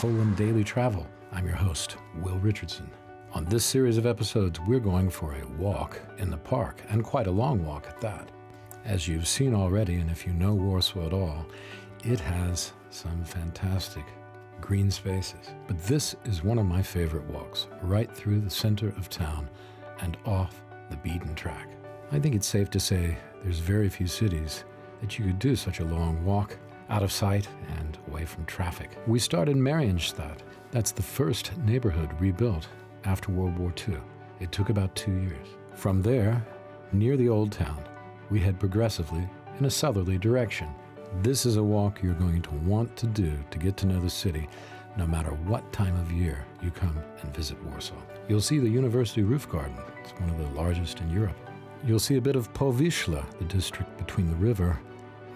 Poland Daily Travel. I'm your host, Will Richardson. On this series of episodes, we're going for a walk in the park, and quite a long walk at that. As you've seen already, and if you know Warsaw at all, it has some fantastic green spaces. But this is one of my favorite walks, right through the center of town and off the beaten track. I think it's safe to say there's very few cities that you could do such a long walk out of sight and away from traffic. We start in Marienstadt. That's the first neighborhood rebuilt after World War II. It took about 2 years. From there, near the old town, we head progressively in a southerly direction. This is a walk you're going to want to do to get to know the city, no matter what time of year you come and visit Warsaw. You'll see the University Roof Garden. It's one of the largest in Europe. You'll see a bit of Powiśla, the district between the river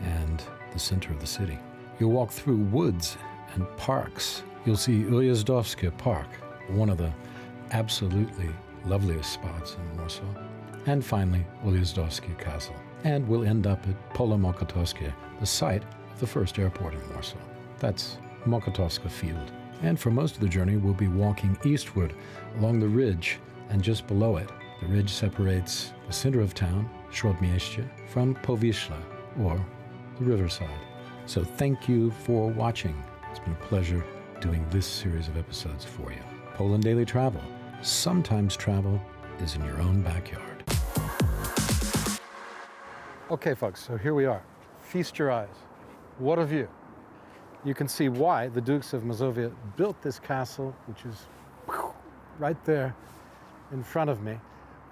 and the center of the city. You'll walk through woods and parks. You'll see Ujazdowski Park, one of the absolutely loveliest spots in Warsaw. And finally, Ujazdowski Castle. And we'll end up at Pole Mokotowskie, the site of the first airport in Warsaw. That's Mokotowska Field. And for most of the journey, we'll be walking eastward along the ridge, and just below it, the ridge separates the center of town, Śródmieście, from Powiśla, or the riverside. So thank you for watching. It's been a pleasure doing this series of episodes for you. Poland Daily Travel. Sometimes travel is in your own backyard. Okay, folks, so here we are. Feast your eyes. What a view. You can see why the Dukes of Mazovia built this castle, which is right there in front of me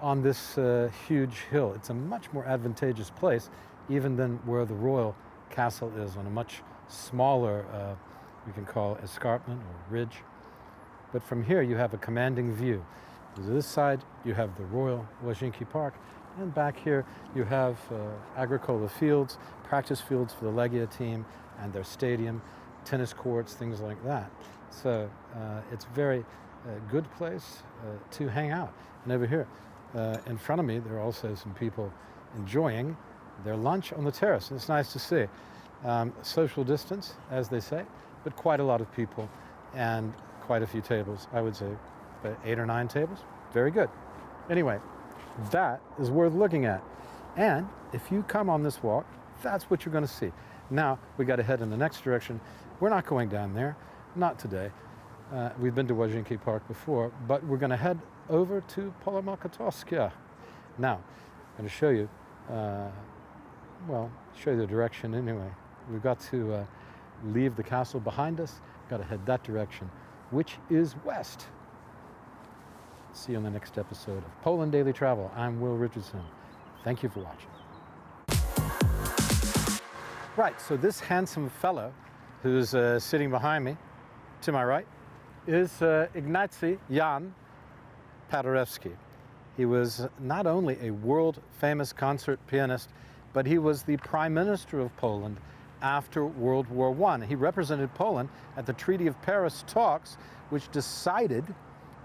on this huge hill. It's a much more advantageous place even than where the royal castle is, on a much smaller, we can call escarpment or ridge. But from here you have a commanding view. To this side you have the Royal Ujazdowski Park, and back here you have agricola fields, practice fields for the Legia team and their stadium, tennis courts, things like that. So it's a very good place to hang out. And over here in front of me there are also some people enjoying their lunch on the terrace. It's nice to see. Social distance, as they say, but quite a lot of people and quite a few tables. I would say about 8 or 9 tables. Very good. Anyway, that is worth looking at. And if you come on this walk, that's what you're going to see. Now, we got to head in the next direction. We're not going down there, not today. We've been to Ujazdowski Park before, but we're going to head over to Pole Mokotowskie. Now, I'm going to show you show you the direction anyway. We've got to leave the castle behind us, got to head that direction, which is west. See you on the next episode of Poland Daily Travel. I'm Will Richardson. Thank you for watching. Right, so this handsome fellow who's sitting behind me, to my right, is Ignacy Jan Paderewski. He was not only a world-famous concert pianist, but he was the Prime Minister of Poland after World War I. He represented Poland at the Treaty of Paris talks, which decided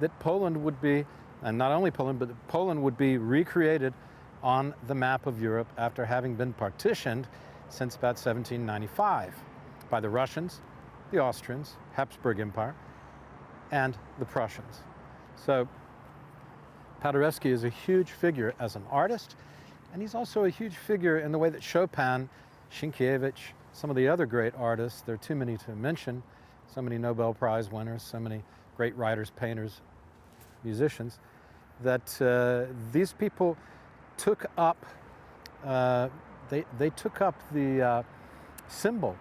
that Poland would be, and not only Poland, but Poland would be recreated on the map of Europe after having been partitioned since about 1795 by the Russians, the Austrians, Habsburg Empire, and the Prussians. So Paderewski is a huge figure as an artist, and he's also a huge figure in the way that Chopin, Sienkiewicz, some of the other great artists, there are too many to mention, so many Nobel Prize winners, so many great writers, painters, musicians, that these people took up, they took up the symbol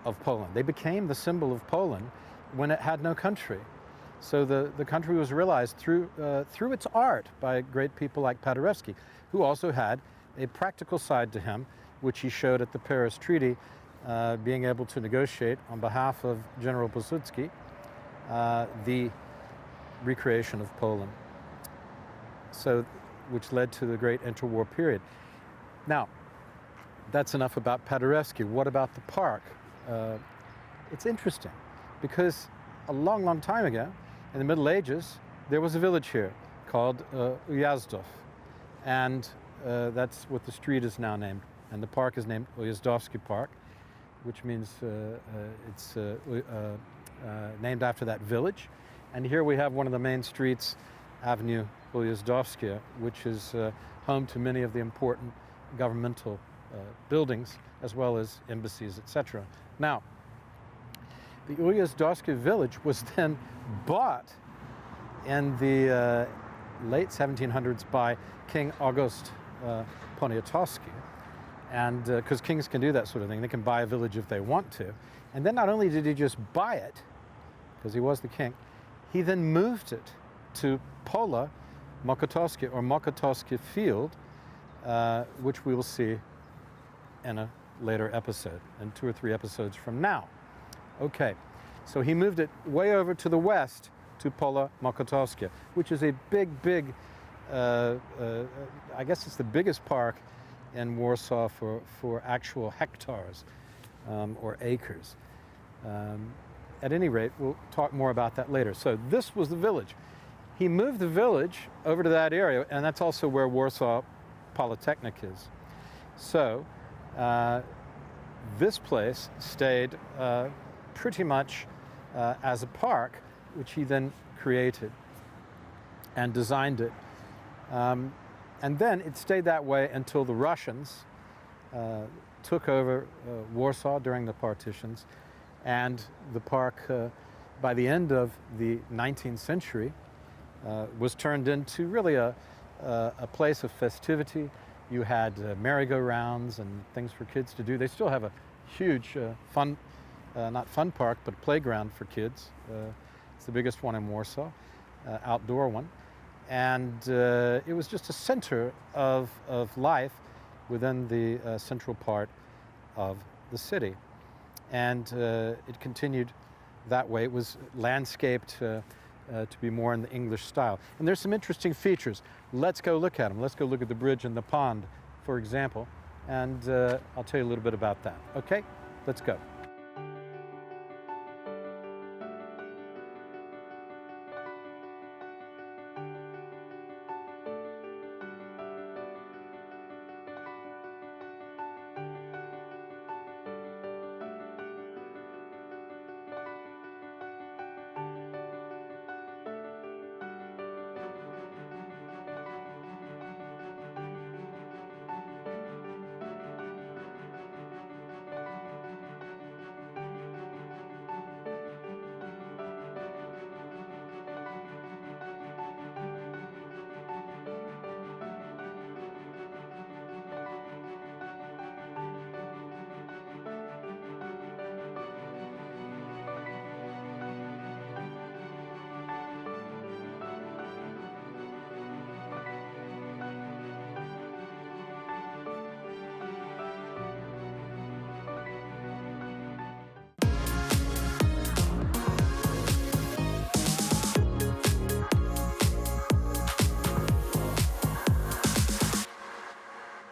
of Poland. They became the symbol of Poland when it had no country. So the country was realized through its art by great people like Paderewski, who also had a practical side to him, which he showed at the Paris Treaty, being able to negotiate on behalf of General Pilsudski the recreation of Poland, so which led to the great interwar period. Now, that's enough about Paderewski. What about the park? It's interesting because a long, long time ago, in the Middle Ages, there was a village here called Ujazdów, and that's what the street is now named. And the park is named Ujazdowski Park, which means it's named after that village. And here we have one of the main streets, Avenue Ujazdowski, which is home to many of the important governmental buildings, as well as embassies, etc. Now, the Ujazdowski village was then bought in the late 1700s by King August Poniatowski. And because kings can do that sort of thing, they can buy a village if they want to. And then not only did he just buy it, because he was the king, he then moved it to Pola Mokotowskie, or Mokotowskie Field, which we will see in a later episode, in 2 or 3 episodes from now. Okay, so he moved it way over to the west to Pola Mokotowskie, which is a big, I guess it's the biggest park in Warsaw for actual hectares or acres. At any rate, we'll talk more about that later. So this was the village. He moved the village over to that area, and that's also where Warsaw Polytechnic is. So this place stayed pretty much as a park, which he then created and designed it. And then it stayed that way until the Russians took over Warsaw during the partitions, and the park, by the end of the 19th century, was turned into really a place of festivity. You had merry-go-rounds and things for kids to do. They still have a huge not fun park, but playground for kids. It's the biggest one in Warsaw, outdoor one. And it was just a center of life within the central part of the city. And it continued that way. It was landscaped to be more in the English style. And there's some interesting features. Let's go look at them. Let's go look at the bridge and the pond, for example. And I'll tell you a little bit about that. Okay, let's go.